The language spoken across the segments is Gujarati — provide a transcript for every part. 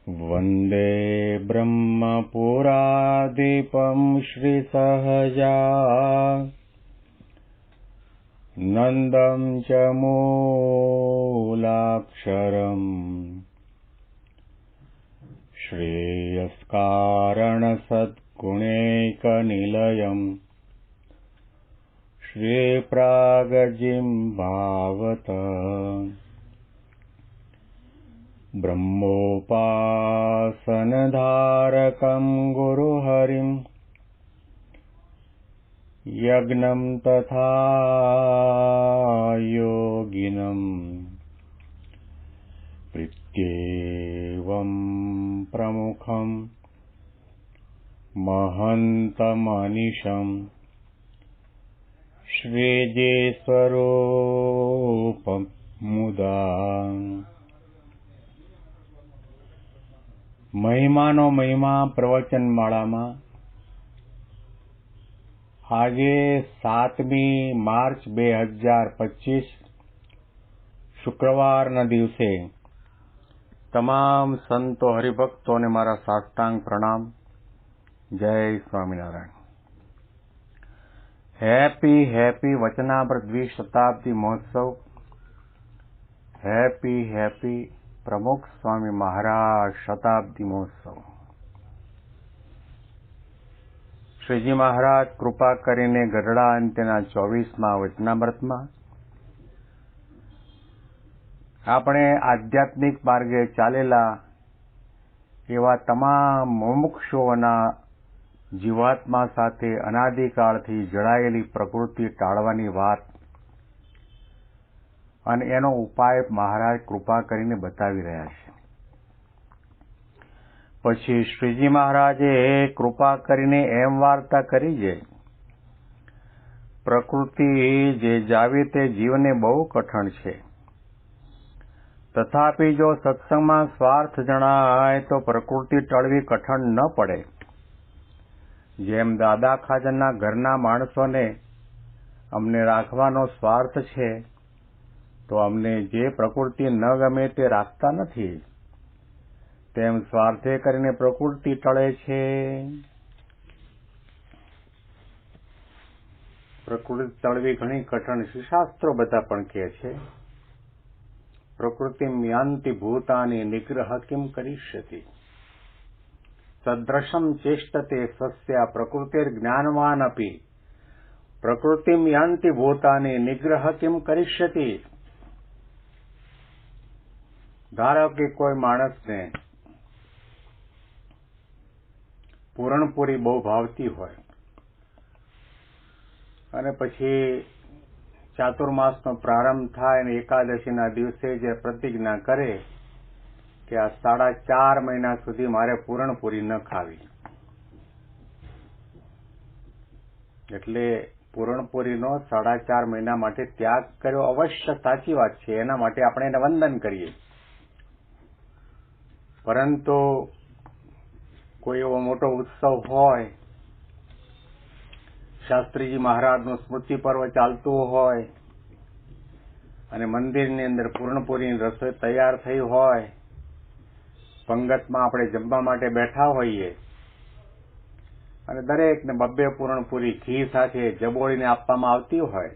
वन्दे ब्रह्मपुरादिपं श्रीसहजा नन्दं च मूलाक्षरम् श्रेयस्कारणसद्गुणैकनिलयम् श्रीप्रागजिह्वावत ब्रह्मोपासनधारकं गुरुहरिं यज्ञं तथा योगिनं प्रत्येवं प्रमुखं महन्तमनिशं श्रीजेस्वरूपमुदा મહિમાનો મહિમા પ્રવચન માળામાં આજે 7મી માર્ચ 2025 શુક્રવારના દિવસે તમામ સંતો હરિભક્તોને મારા સાષ્ટાંગ પ્રણામ. જય સ્વામિનારાયણ. હેપી વચનામૃત દ્વિશતાબ્દી મહોત્સવ. હેપી પ્રમુખ સ્વામી મહારાજ શતાબ્દી મહોત્સવ. શ્રીજી મહારાજ કૃપા કરીને ગઢડા અંત્યના 24મા વચનામૃતમાં આપણે આધ્યાત્મિક માર્ગે ચાલેલા એવા તમામ મુમુક્ષુઓના જીવાત્મા સાથે અનાદિકાળથી જોડાયેલી પ્રકૃતિ ટાળવાની વાત અને એનો ઉપાય મહારાજ કૃપા કરીને બતાવી રહ્યા છે. પછી શ્રીજી મહારાજે કૃપા કરીને એમ વાર્તા કરી છે, પ્રકૃતિ જે જાવી તે જીવને બહુ કઠણ છે, તથાપિ જો સત્સંગમાં સ્વાર્થ જણાય તો પ્રકૃતિ ટળવી કઠણ ન પડે. જેમ દાદા ખાજનના ઘરના માણસોને અમને રાખવાનો સ્વાર્થ છે, તો અમને જે પ્રકૃતિ ન ગમે તે રાખતા નથી, તેમ સ્વાર્થે કરીને પ્રકૃતિ ટળે છે. પ્રકૃતિ ટળવી ઘણી કઠણ છે. શાસ્ત્રો બધા પણ કહે છે, પ્રકૃતિમ યાન્તિ ભૂતાની નિગ્રહ કિમ કરિષ્યતિ સદ્રશમ ચેષ્ટતે સ્વસ્યા પ્રકૃતિર જ્ઞાનવાન અપી પ્રકૃતિમ યાન્તિ ભૂતાની નિગ્રહ કિમ કરિષ્યતિ. ધારો કે કોઈ માણસને પૂરણપૂરી બહુ ભાવતી હોય અને પછી ચાતુર્માસનો પ્રારંભ થાય અને એકાદશીના દિવસે જે પ્રતિજ્ઞા કરે કે આ 4.5 મહિના સુધી મારે પૂરણપૂરી ન ખાવી, એટલે પૂરણપૂરીનો 4.5 મહિના માટે ત્યાગ કર્યો અવશ્ય સાચી વાત છે, એના માટે આપણે એને વંદન કરીએ. પરંતુ કોઈ એવો મોટો ઉત્સવ હોય, શાસ્ત્રીજી મહારાજનું સ્મૃતિ પર્વ ચાલતું હોય અને મંદિરની અંદર પૂર્ણપુરીની રસોઈ તૈયાર થઈ હોય, પંગતમાં આપણે જમવા માટે બેઠા હોઈએ અને દરેકને 2 પૂરણપુરી ઘી સાથે જબોળીને આપવામાં આવતી હોય,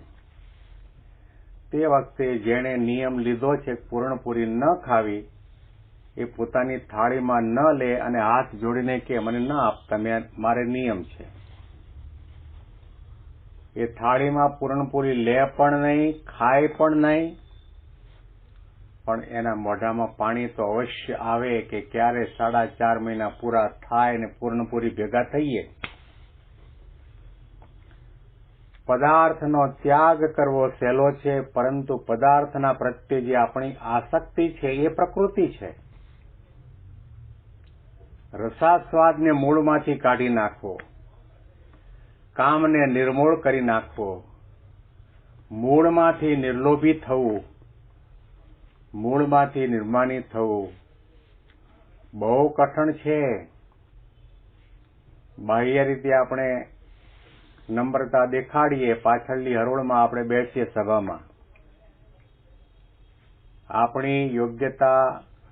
તે વખતે જેણે નિયમ લીધો છે પૂરણપુરી ન ખાવી, એ પોતાની થાળીમાં ન લે અને હાથ જોડીને કે મને ન આપતા, મારે નિયમ છે. એ થાળીમાં પૂરણપૂરી લે પણ નહીં, ખાય પણ નહીં, પણ એના મોઢામાં પાણી તો અવશ્ય આવે કે ક્યારે 4.5 મહિના પૂરા થાય અને પૂર્ણપૂરી ભેગા થઈએ. પદાર્થનો ત્યાગ કરવો સહેલો છે, પરંતુ પદાર્થના પ્રત્યે જે આપણી આસક્તિ છે એ પ્રકૃતિ છે. રસાસ્વાદને મૂળમાંથી કાઢી નાખવો, કામને નિર્મૂળ કરી નાખવો, મૂળમાંથી નિર્લોભી થવું, મૂળમાંથી નિર્માની થવું બહુ કઠણ છે. બાહ્ય રીતે આપણે નમ્રતા દેખાડીએ, પાછળની હરોળમાં આપણે બેસીએ સભામાં, આપણી યોગ્યતા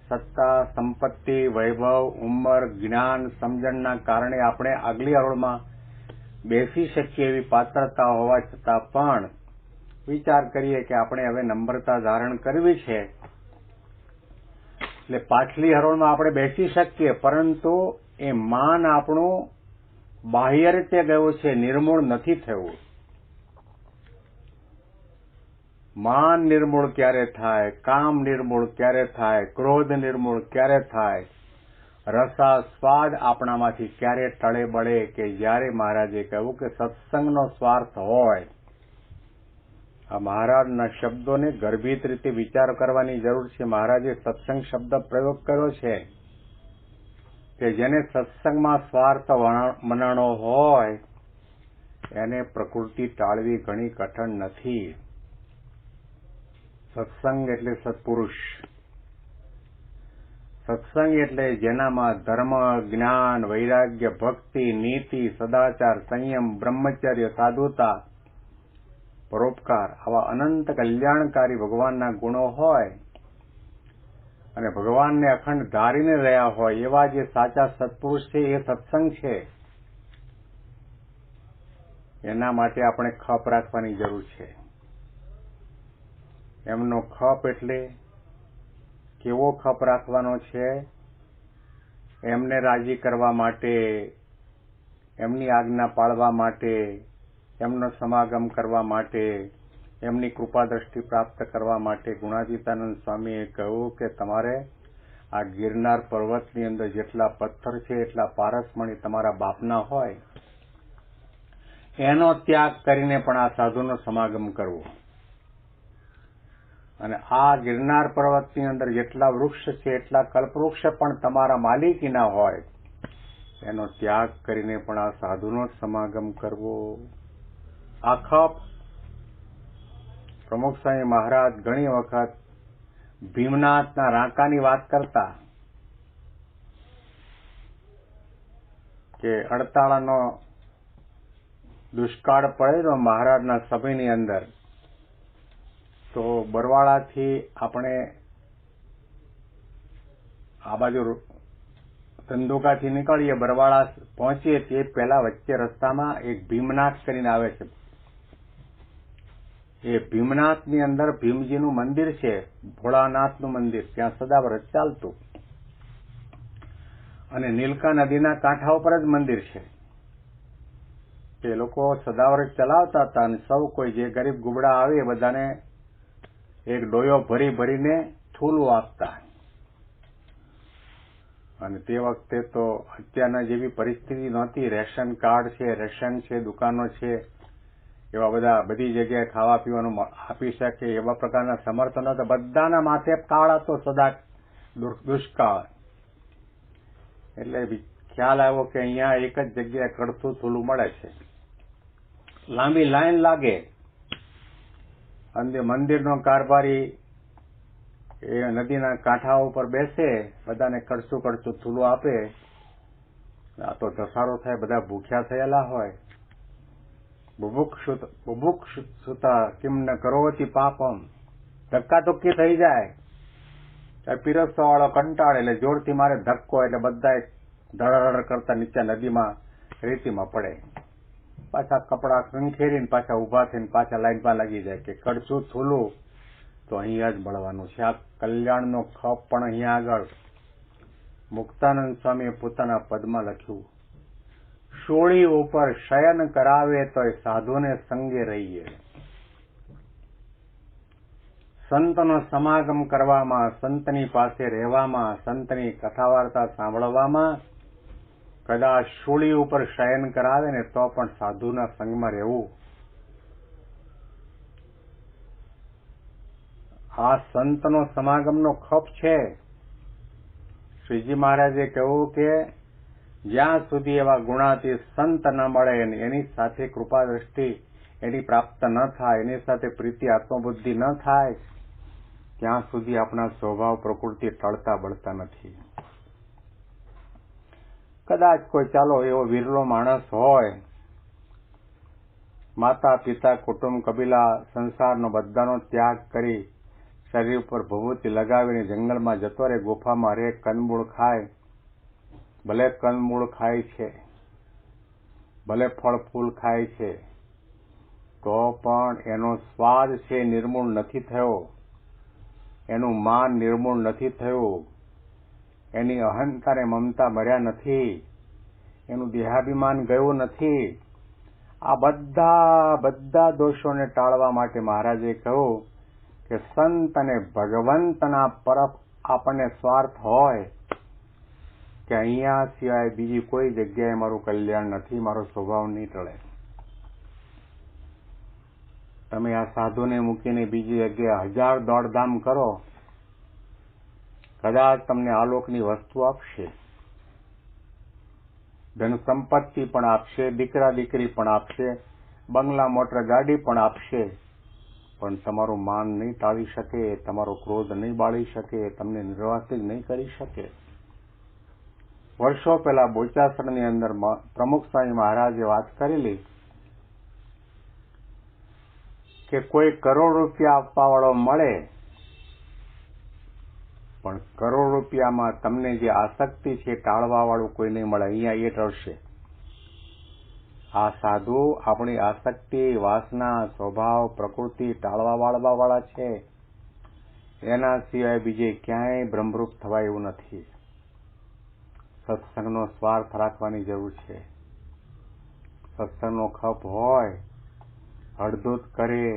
સત્તા, સંપત્તિ, વૈભવ, ઉંમર, જ્ઞાન, સમજણના કારણે આપણે આગલી હરોળમાં બેસી શકીએ એવી પાત્રતા હોવા છતાં પણ વિચાર કરીએ કે આપણે હવે નમ્રતા ધારણ કરવી છે એટલે પાછલી હરોળમાં આપણે બેસી શકીએ, પરંતુ એ માન આપણું બાહ્ય રીતે ગયું છે, નિર્મૂળ નથી થયું. માન નિર્મૂળ ક્યારે થાય, કામ નિર્મૂળ ક્યારે થાય, ક્રોધ નિર્મૂળ ક્યારે થાય, રસા સ્વાદ આપણામાંથી ક્યારે ટળે બળે કે જ્યારે મહારાજે કહ્યું કે સત્સંગનો સ્વાર્થ હોય. આ મહારાજના શબ્દોને ગર્ભિત રીતે વિચાર કરવાની જરૂર છે. મહારાજે સત્સંગ શબ્દ પ્રયોગ કર્યો છે કે જેને સત્સંગમાં સ્વાર્થ મનાણો હોય એને પ્રકૃતિ ટાળવી ઘણી કઠણ નથી. સત્સંગ એટલે સત્પુરુષ. સત્સંગ એટલે જેનામાં ધર્મ, જ્ઞાન, વૈરાગ્ય, ભક્તિ, નીતિ, સદાચાર, સંયમ, બ્રહ્મચર્ય, સાધુતા, પરોપકાર આવા અનંત કલ્યાણકારી ભગવાનના ગુણો હોય અને ભગવાનને અખંડ ધારીને રહ્યા હોય એવા જે સાચા સત્પુરુષ છે એ સત્સંગ છે. એના માટે આપણે ખપ રાખવાની જરૂર છે. એમનો ખપ એટલે કેવો ખપ રાખવાનો છે? એમને રાજી કરવા માટે, એમની આજ્ઞા પાળવા માટે, એમનો સમાગમ કરવા માટે, એમની કૃપા દ્રષ્ટિ પ્રાપ્ત કરવા માટે ગુણાતીતાનંદ સ્વામીએ કહ્યું કે તમારે આ ગિરનાર પર્વતની અંદર જેટલા પથ્થર છે એટલા પારસમણી તમારા બાપના હોય એનો ત્યાગ કરીને પણ આ સાધુનો સમાગમ કરવો. અને આ ગિરનાર પર્વતની અંદર જેટલા વૃક્ષ છે એટલા કલ્પવૃક્ષ પણ તમારા માલિકીના હોય એનો ત્યાગ કરીને પણ આ સાધુનો સમાગમ કરવો. આ ખપ પ્રમુખ સ્વામી મહારાજ ઘણી વખત ભીમનાથના રાંકાની વાત કરતા કે અડતાળાનો દુષ્કાળ પડેલો મહારાજના સભયની અંદર, તો બરવાળાથી આપણે આ બાજુ ધંધુકાથી નીકળીએ, બરવાળા પહોંચીએ તે પહેલા વચ્ચે રસ્તામાં એક ભીમનાથ કરીને આવે છે. એ ભીમનાથની અંદર ભીમજીનું મંદિર છે, ભોળાનાથનું મંદિર, ત્યાં સદાવ્રત ચાલતું અને નીલકા નદીના કાંઠા ઉપર જ મંદિર છે. તે લોકો સદાવ્રત ચલાવતા હતા અને સૌ કોઈ જે ગરીબ ગુબડા આવે એ બધાને એક ડોયો ભરી ભરીને થૂલું આપતા. અને તે વખતે તો અત્યારના જેવી પરિસ્થિતિ નહોતી. રેશન કાર્ડ છે, રેશન છે, દુકાનો છે, એવા બધા બધી જગ્યાએ ખાવા પીવાનું આપી શકે એવા પ્રકારના સમર્થનો હતા. બધાના માથે કાળ હતો, સદા દુષ્કાળ. એટલે ખ્યાલ આવ્યો કે અહીંયા એક જ જગ્યાએ કડતું થૂલું મળે છે. લાંબી લાઈન લાગે અને મંદિરનો કારભારી એ નદીના કાંઠા ઉપર બેસે, બધાને કડશું કડશું થૂલું આપે. આ તો ધસારો થાય, બધા ભૂખ્યા થયેલા હોય. બુભુક્ષુતા કિમ ન કરોતિ પાપમ, ધક્કાધુક્કી થઈ જાય, પીરસવા વાળો કંટાળે એટલે જોરથી મારે ધક્કો, એટલે બધા ધડધડ કરતા નીચે નદીમાં રેતીમાં પડે. પાછા કપડા ખંખેરીને પાછા ઉભા થઈને પાછા લાઈનમાં લાગી જાય કે કડશું થૂલું તો અહીંયા જ મળવાનું છે. આ કલ્યાણનો ખપ પણ અહીંયા આગળ મુક્તાનંદ સ્વામીએ પોતાના પદમાં લખ્યું, શોળી ઉપર શયન કરાવે તોય સાધુને સંગે રહીએ. સંતનો સમાગમ કરવામાં, સંતની પાસે રહેવામાં, સંતની કથા વાર્તા સાંભળવામાં કદાચ શૂળી ઉપર શયન કરાવે ને તો પણ સાધુના સંગમાં રહેવું. આ સંતનો સમાગમનો ખપ છે. શ્રીજી મહારાજે કહ્યું કે જ્યાં સુધી એવા ગુણાતીત સંત ન મળે એની સાથે કૃપા દ્રષ્ટિ એની પ્રાપ્ત ન થાય, એની સાથે પ્રીતિ આત્મબુદ્ધિ ન થાય, ત્યાં સુધી આપણા સ્વભાવ પ્રકૃતિ ટળતા બળતા નથી. કદાચ કોઈ ચાલો એવો વિરલો માણસ હોય, માતા પિતા કુટુંબ કબીલા સંસારનો બધાનો ત્યાગ કરી શરીર ઉપર ભભૂતિ લગાવીને જંગલમાં જતો રહે, ગુફામાં રહે, કંદમૂળ ખાય, ભલે કંદમૂળ ખાય છે, ભલે ફળ ફૂલ ખાય છે, તો પણ એનો સ્વાદ છે નિર્મૂળ નથી થયો, એનું માન નિર્મૂળ નથી થયું, એની અહંકાર મમતા મર્યા નથી, એનું દેહાભિમાન ગયું નથી. આ બધા દોષોને ટાળવા માટે મહારાજે કહ્યું કે સંત અને ભગવંતના પરફ આપણને સ્વાર્થ હોય કે અહીંયા સિવાય બીજી કોઈ જગ્યાએ મારું કલ્યાણ નથી, મારો સ્વભાવ નહીં ટળે. તમે આ સાધુને મૂકીને બીજી જગ્યાએ 1000 દોડધામ કરો, કદાચ તમને આલોકની વસ્તુ આપશે, ધન સંપત્તિ પણ આપશે, દીકરા દીકરી પણ આપશે, બંગલા મોટર ગાડી પણ આપશે, પણ તમારું માન નહીં ટાળી શકે, તમારો ક્રોધ નહીં બાળી શકે, તમને નિર્વાસિત નહીં કરી શકે. વર્ષો પહેલા બોચાસણની અંદર પ્રમુખ સ્વામી મહારાજે વાત કરેલી કે કોઈ કરોડ રૂપિયા આપવા વાળો મળે, પણ કરોડ રૂપિયામાં તમને જે આસક્તિ છે ટાળવા વાળું કોઈ નહીં મળે, અહીંયા એ ટળશે. આ સાધુ આપણી આસક્તિ, વાસના, સ્વભાવ, પ્રકૃતિ ટાળવા વાળવા છે, એના સિવાય બીજે ક્યાંય બ્રહ્મરૂપ થવાય એવું નથી. સત્સંગનો સ્વાર્થ રાખવાની જરૂર છે. સત્સંગનો ખપ હોય, હળધૂત કરે,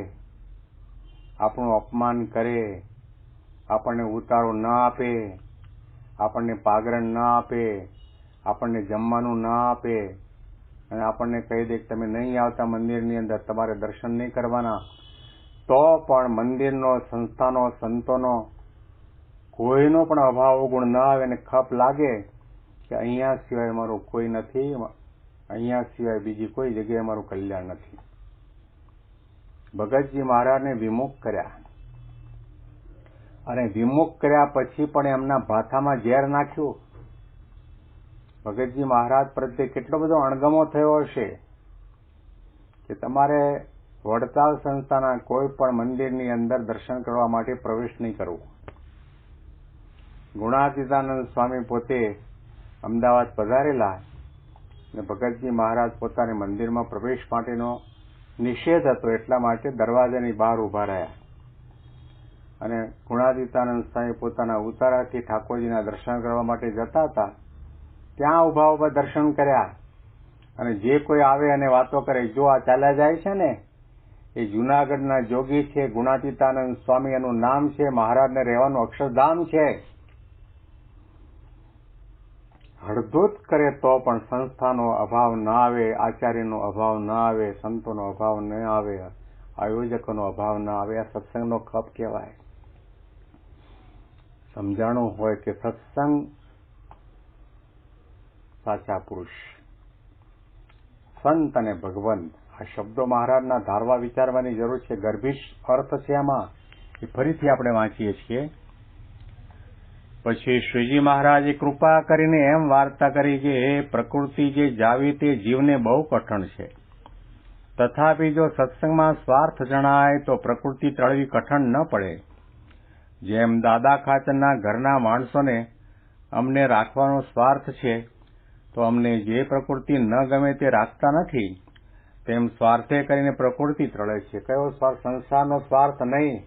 આપણું અપમાન કરે, આપણને ઉતારો ન આપે, આપણને પાગરણ ન આપે, આપણને જમવાનું ન આપે અને આપણને કહી દે કે તમે નહીં આવતા મંદિરની અંદર, તમારે દર્શન નહીં કરવાના, તો પણ મંદિરનો, સંસ્થાનો, સંતોનો કોઈનો પણ અભાવ ગુણ ન આવે અને ખપ લાગે કે અહીંયા સિવાય મારું કોઈ નથી, અહીંયા સિવાય બીજી કોઈ જગ્યાએ મારું કલ્યાણ નથી. ભગતજી મહારાજને વિમુખ કર્યા અને વિમુખ કર્યા પછી પણ એમના ભાથામાં ઝેર નાખ્યું. ભગતજી મહારાજ પ્રત્યે કેટલો બધો અણગમો થયો હશે કે તમારે વડતાલ સંસ્થાના કોઈ પણ મંદિરની અંદર દર્શન કરવા માટે પ્રવેશ નહીં કરવો. ગુણાતીતાનંદ સ્વામી પોતે અમદાવાદ પધારેલા અને ભગતજી મહારાજ પોતાને મંદિરમાં પ્રવેશ માટેનો નિષેધ હતો, એટલા માટે દરવાજાની બહાર ઉભા રહ્યા અને ગુણાતીતાનંદ સ્વામી પોતાના ઉતારાથી ઠાકોરજીના દર્શન કરવા માટે જતા હતા. ત્યાં ઉભા દર્શન કર્યા અને જે કોઈ આવે અને વાતો કરે, જો આ ચાલ્યા જાય છે ને એ જૂનાગઢના જોગી છે, ગુણાતીતાનંદ સ્વામી એનું નામ છે, મહારાજને રહેવાનું અક્ષરધામ છે. હળધૂત કરે તો પણ સંસ્થાનો અભાવ ન આવે, આચાર્યનો અભાવ ન આવે, સંતોનો અભાવ ન આવે, આયોજકોનો અભાવ ન આવે. આ સત્સંગનો ખપ કહેવાય. સમજાણું હોય કે સત્સંગ સાચા પુરુષ, સંત અને ભગવંત, આ શબ્દો મહારાજના ધારવા વિચારવાની જરૂર છે. ગર્ભિષ્ઠ અર્થ છે આમાં, એ ફરીથી આપણે વાંચીએ છીએ. પછી શ્રીજી મહારાજે કૃપા કરીને એમ વાર્તા કરી કે પ્રકૃતિ જે જાવી તે જીવને બહુ કઠણ છે, તથાપિ જો સત્સંગમાં સ્વાર્થ જણાય તો પ્રકૃતિ ટળવી કઠણ ન પડે. જેમ દાદા ખાચરના ઘરના માણસોને અમને રાખવાનો સ્વાર્થ છે તો અમને જે પ્રકૃતિ ન ગમે તે રાખતા નથી, તેમ સ્વાર્થે કરીને પ્રકૃતિ ટળે છે. કયો સ્વાર્થ? સંસારનો સ્વાર્થ નહીં,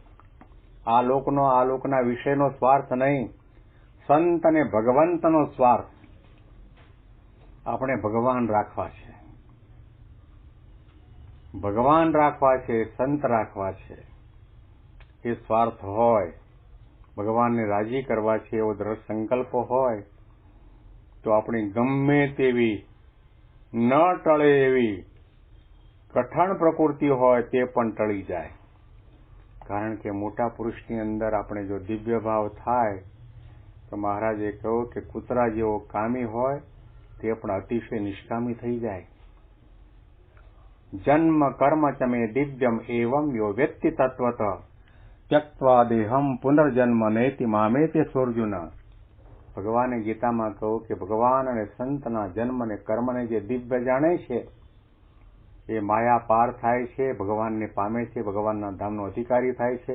આ લોકના વિષયનો સ્વાર્થ નહીં, સંત અને ભગવંતનો સ્વાર્થ. આપણે ભગવાન રાખવા છે, ભગવાન રાખવા છે, સંત રાખવા છે. એ સ્વાર્થ હોય, ભગવાનને રાજી કરવા છે એવો દ્રઢ સંકલ્પ હોય તો આપણી ગમે તેવી ન ટળે એવી કઠણ પ્રકૃતિ હોય તે પણ ટળી જાય. કારણ કે મોટા પુરુષની અંદર આપણે જો દિવ્ય ભાવ થાય તો મહારાજે કહ્યું કે કૂતરા જેવો કામી હોય તે પણ અતિશય નિષ્કામી થઈ જાય. જન્મ કર્મ ચમે દિવ્યમ એવં યો વ્યક્તિ તત્વત ત્યક્ત્વા દેહમ પુનર્જન્મ નેતિ મામેતે સોર્જુન. ભગવાને ગીતામાં કહ્યું કે ભગવાન અને સંતના જન્મ અને કર્મને જે દિવ્ય જાણે છે એ માયા પાર થાય છે, ભગવાનને પામે છે, ભગવાનના ધામનો અધિકારી થાય છે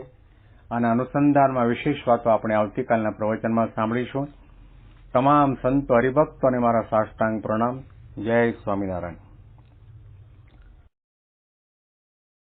અને અનુસંધાનમાં વિશેષ વાતો આપણે આવતીકાલના પ્રવચનમાં સાંભળીશું. તમામ સંતો હરિભક્તોને મારા સાષ્ટાંગ પ્રણામ. જય સ્વામિનારાયણ.